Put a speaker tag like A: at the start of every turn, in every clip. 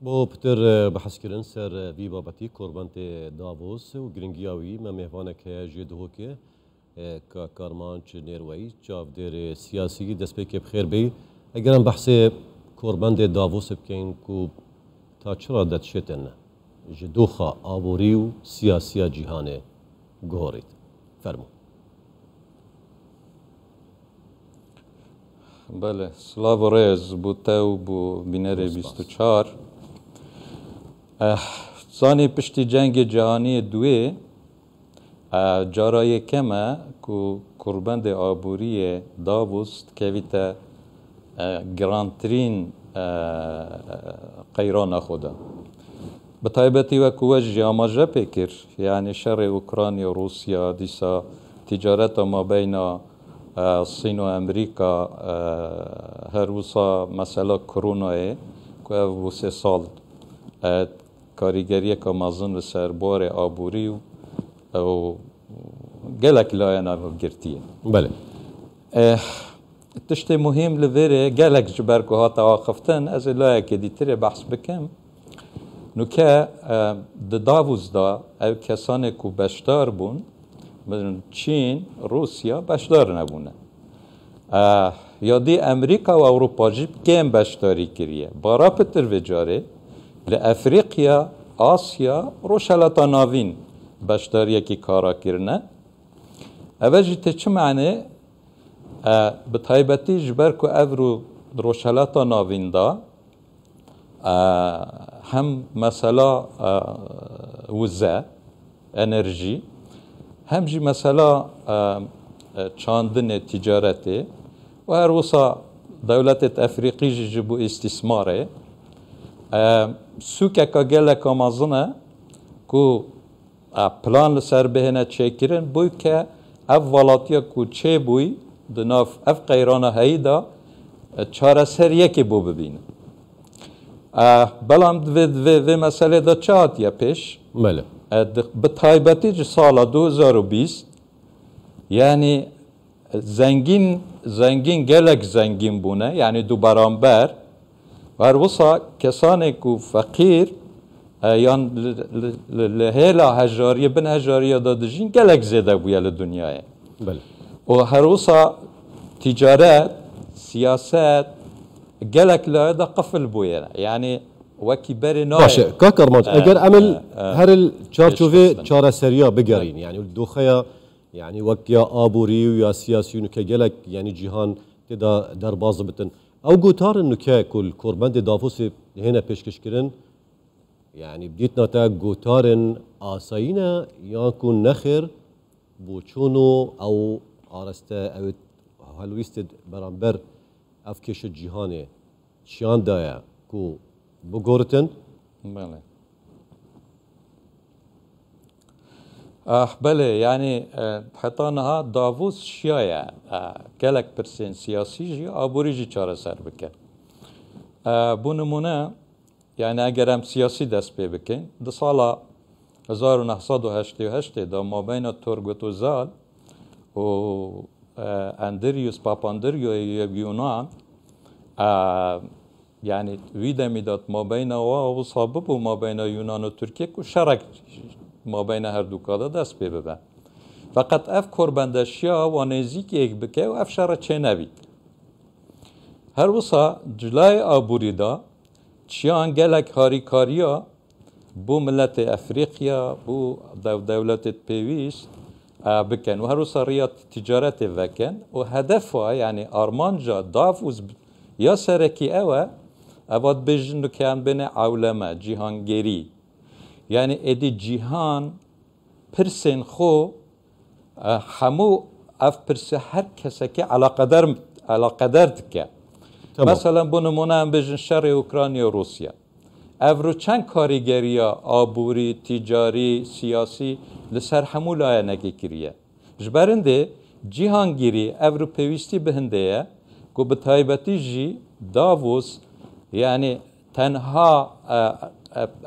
A: بو پتر بحث کردن سر وی بابتی کوربانت داووس و گرینگیاوی ما مهوانه که جدو که کارمانچ نیروی چاودر سیاسی دست به که بخیر بی اگرم بحث کوربانت داووس بکن کو تا چرا دت شتن جدوخا آبوری و سیاسی جهان گهورید فرمو.
B: بله سلاو ریز بوتاو بو بینر 24 زانی پشتی جنگ جهانی دوی جارای کمه که کوربند آبوری داووس کویتا گرانترین قیران خدا بطایبتی و کوج آماجه پیکر یعنی شر اوکراینیا و روسیا دیسا تجارت ما بین الصين وأمريكا هروسا مثلا كورونا که او 3 سال کاریگری که مازن و سربار آبوری و گلک لاینا گرتیه.
A: بله.
B: تشت مهم لویره گلک جبر که ها تواقفتن از لایه که دیتره بحث بکم نوکه داووس دا او کسانی که بشدار بون مثلا چین روسیا بشدار نبونه یادی امریکا و اروپا جیب کم بشداری کریه بارا پتر وجاره لافریقیا آسیا روشلاتا ناوین بشداریه که کارا کرنه اوجی چه معنی بطایبتی جبر که او روشلاتا ناوین دا هم مثلا وزه انرژی هم جی مثلا چاندن تجارتی و هر وصا دولت افریقی جبو استثماره سوکه که گله که مازنه که پلان لسر بهنه چه کرن بوی که اف والاتیا که چه بوی دناف اف قیرانه هایی دا چاره سر یکی بو ببینه بلام و مسئله دا چه هاتیه پیش؟
A: بله.
B: بطایبتی سال 2020 یعنی زنگین گلک زنگین بونه یعنی دو برانبر و هر وصا کسانی که فقیر یان لهلا هجاریه بن هجاریه دادجین گلک زیده بویه لدنیای
A: بله.
B: و هر وصا تجارت سیاست گلک لایده قفل بویه یعنی وکی بری نای
A: باشه کارمانچ اگر عمل هر الچارچوفه چاره سریا بگرین یعنی دوخیا يعني وكيا آبوري ويا سياسيون كجلك يعني جهان كده در باز بتن او قطار انه كل كوربند دافوس هنا بيشكش كرن يعني بديتنا تا قطار آساينا يكون نخر بوچونو او آرستا او هلويست برانبر افكش الجهان شيان دايا كو بقورتن
B: بله بله يعني حتى داووس شيايا كلك برسين سياسي جي آبوري جي چاره سر بكن بو نمونه يعني اگر هم سياسي دست بي بكن ده سالا 1988 دا ما بين تورغوت و زال و اندريوس باباندريو يونان يعني ويدا ميدات ما بين و صابب و ما بين يونان و تركيا كو شرك ما بین هر دو کادا دست ببن فقط اف کوربندشیا و نزیک یک بکه و اف شر چه نبید هر وصا جلای آبوری دا چیان گلک هاریکاریا بو ملت افریقیا بو دولت پیویست بکن و هر وصا ریات تجارت وکن و هدفها یعنی آرمانجا دافوز یا سرکی اواد بجنو که هم بین عولمه جهانگیری يعني ادي جيهان پرسن خو همو اف پرس هر کسکی على قدر دکه مثلا بنمونه هم بجن شر اوکراینیا و روسیا افرو چند کاریگریا آبوری تجاری سیاسی لسر همو لایه نگی کریه جبرنده جیهانگیری افرو پیوستی بهنده که بطایبتی جی داووس يعني تنها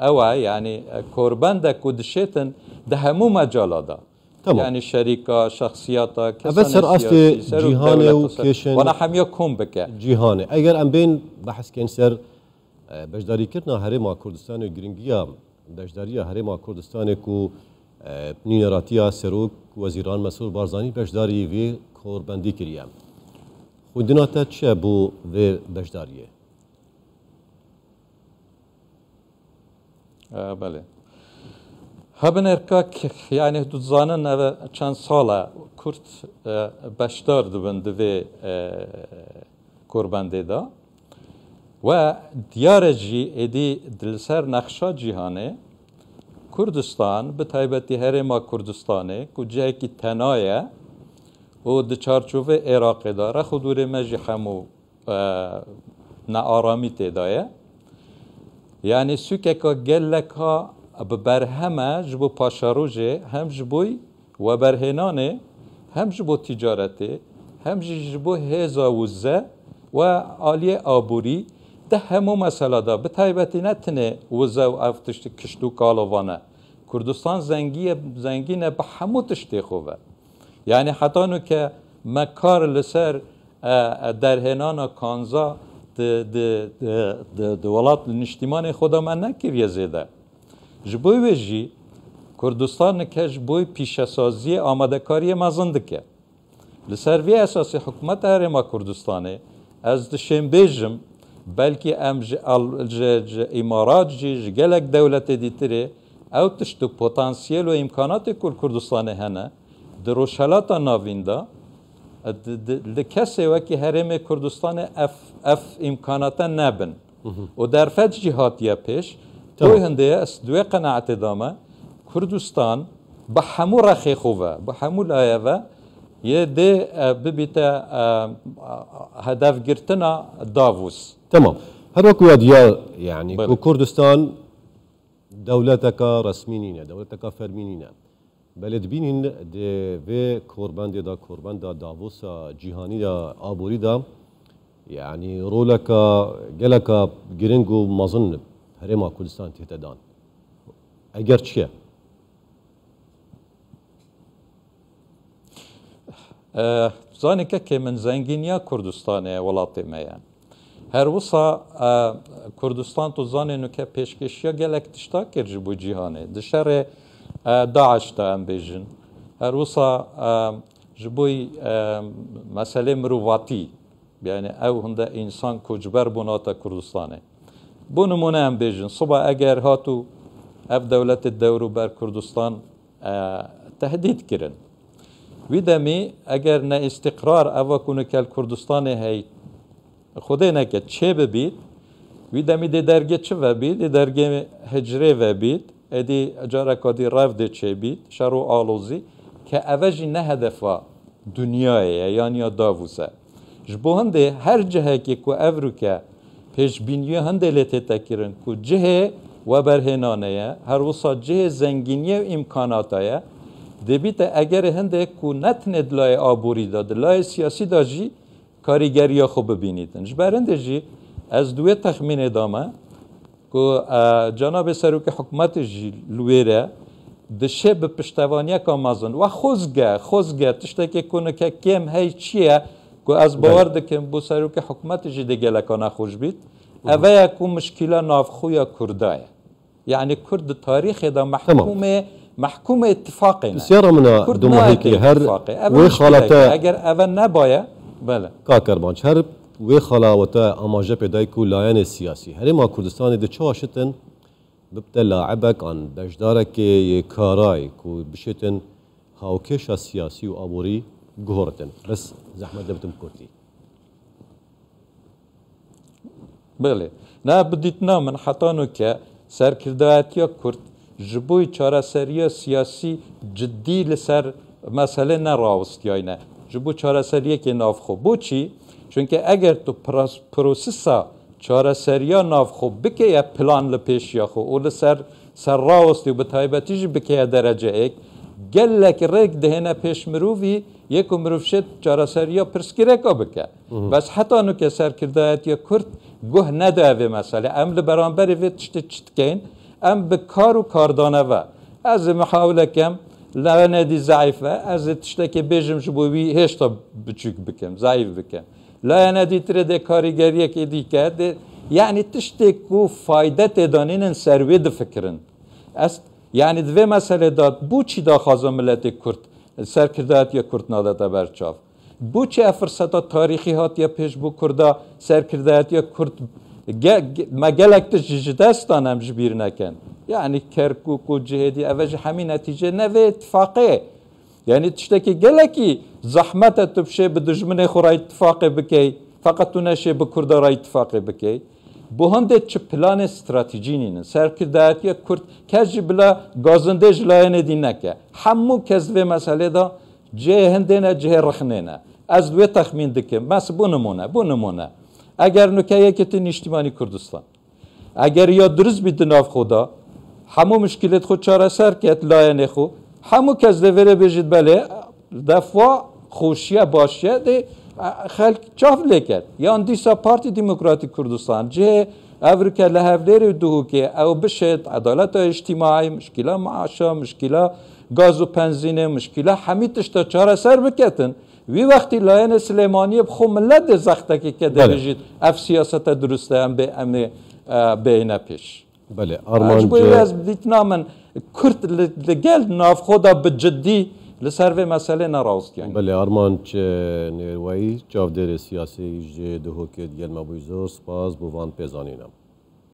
B: اوه يعني كورباندا كودشيتن ده همو مجالادا يعني شركة شخصياتا
A: كسان سياسي جيهاني وكيشن
B: وانا حميا كوم بك
A: جيهاني اگر ام بين بحث كنسر بەشداری کردنا هەرێما کوردستان و گرنگیە بەشداریە هەرێما کوردستانێک و نینەراتیە سەرۆک وەزیران مەسئول بارزانی بەشداری وێ کۆربەندی کریە خوندناتە چیە بۆ وێ بەشداریە؟
B: بله هەبن ئەرکاک یعنی دوزانن ئەوە چەند ساڵە کورد بەشدار دبن divê کۆربەندێدا و دیارە jî êdî li ser nexşa cîhanê Kurdistan bi taybetî herêma Kurdistanê ku cihekî tena ye û di çarçovê Iraqê de rexûdûrê me jî hemû nearamî têda ye yani sûkeka geleka bi berheme ji bo paşarojê hem ji bo weberhênanê hem ji bo tîcaretê hem jî ji bo hêza wize و aliyê aborî di hemû mesela da bi taybetî ne tinê wize û ev tiştî kişt û kalovan e Kurdistan zengîn e bi hemû tiştê xwe ve yani heta nuke me kar li ser derhênana kanza di welat niştîmanê xwe de me nekiriye zêde ji bo wê jî Kurdistan nike ji bo pîşesaziyê amadekariyê mezin dike li ser vê esasê hikûmeta Herêma Kurdistanê ez dişêmbêjim belkî em ji îmarat jî ji gelek dewletê dîtirê ew tişt û potansiyel û îmkanatê ku Kurdistanê hene di rojhelata navîn da li kesê wekî Herêmê Kurdistanê ev îmkanata nebin û derfet jî hatiye pêş toy hindê ez duê qenaetê dame Kurdistan bi hemû rexê xwe ve bi hemû layê ve yê dê bibîte hedefgirtina Davos.
A: Tamam. Her wekû ya diyar yani ku Kurdistan dewleteka resmî nîne, dewleteka fermî nîne. Belê dibînin di vê korbendê da korbenda Davosa cîhanî da aborî da yani roleka geleka giring û mezin Herêma Kurdistan tête dan. Eger çi ye?
B: Zanîkekê min zengîniya Kurdistanê ye welatê me ye. Her wisa Kurdistan tu zanê nuke pêşkeşiya gelek tişta kir ji bo cîhanê. Di şerê Daeş de em bêjin. Her wisa ji bo meselê mirovatî yani ew hinde însan koçber bûn hata Kurdistanê. Bû nimûne em bêjin siba eger hatû ev dewletê dewrober Kurdistan tehdît kirin. Wî demî eger ne îstiqrar eva ku nikel Kurdistanê hey xwedê neke çê bibît wî demî dê dergê çi vebît dê dergê hicrê vebît êdî careka dî rev dê çêbît şer û alozî ke ev jî ne hedefa dunyayê ye yaniya Davos e ji bo hindê her cihekê ku ev rûke pêşbîniya hindê lê tête kirin ku cihê weberhênanê ye her wisa cihê zengîniye û îmkanata ye debîte egerê hindê ku netine di layê aborî da di layê siyasî da jî karîgeriya xwe bibînîtin. Ji ber hindê jî ez duê texmînê dame ku Cenabê Serokê Hikûmetê jî li wê re dişê bi piştevaniyeka mezin ve xwezge tiştekê ku nike kêm hey çi ye ku ez bawer dikim bu Serokê Hikûmetê jî dê geleka nexweş bît ev ye ku mişkîla navxweya Kurda ye yani Kurd di tarîxê da محكومة اتفاقنا
A: سيارة من دمهيكي هر وخالته
B: اگر اول نبايه بله
A: كاكربانش هر وخلاوته اماجه بدايكو لاين السياسي هرما كردستان دي چاشتن ببدا لاعبك عن بجدارك كاراي كو بشتن هاوكش السياسي وابوري جهورتن بس زحمه دبتم كردي
B: بله نا بديتنا من حطانو که سرکردایتیا کرد جبوی چارەسەریە سیاسی جدی لەسەر مەسەلە نەڕاوستیاینە ji bo çareseriyekê navxwe boçî çunke eger tu prosesa çareseriya navxwe bikeye plan li pêşiya xwe û li ser rawastî bi taybetî jî bikeye dereceyek gelek rêk dihêne pêş mirovî yek û mirov şêt çareseriya pirsgirêka bike bes heta nuke serkirdayetiya Kurd guh nede evê mesele em li beramberê vê tiştê çi dikeyn em bi kar û kardaneve ez ê mihawlekem لعنه ضعیفه از تشتکی بیشم شبوی وی هشتا بچوک بکم ضعیف بکم لعنه دی تره ده کاریگریه که دی کرد يعني تشتكو فايدة تدانين سروي دفكرن است يعني دوی مسئله داد بو چی دا خازم ملت کرد سرکردات یا کرد نادتا برچاف بو چی فرصتا تاریخی هات یا پیش بو کردا سرکردات یا کرد ما گلک تجدستان هم جبیر نکن يعني كركوك وجهدي أفج حمي نتيجة نوي اتفاقية يعني تشتكي قالكي زحمة تبشي بدجمني خو راي اتفاقي بكي فقط تنشي بكرد راي اتفاقي بكي بو هنده چه پلان استراتيجينين سركردات يا كرد كجي بلا غازندج لاين دي نكه همو كزوه مسئله دا جه هندنا جه رخنينا از دوی تخمين دكم بس بو نمونه اگر نکه یکتین اجتماعی کردستان اگر یا درست بید ناف خدا همو مشکلات خود چاره سر کرد لاینه خو همو کس دوره بجید بله دفعه خوشیه باشیه ده خلق چاف لیکد یا اندیسا پارتی دموکراتیک کردستان جه افریقا لحوleri دوه که او بشد عدالت اجتماعی مشکله معاشا مشکله گاز و پنزینه مشکله همیتش تا چاره سر بکتن وی وقتی لاین سلیمانی بخو ملت زخته که درجید اف سیاست درسته هم به امن بینه پیش
A: بله آرمان
B: جه از دیتنا من کرد لگل ناف خدا بجدی لسر و مسئله نراست یعنی
A: بله آرمان چه نیروی چاودر سیاسی جه دهو که دیگل مبویزو سپاس بوان پیزانینم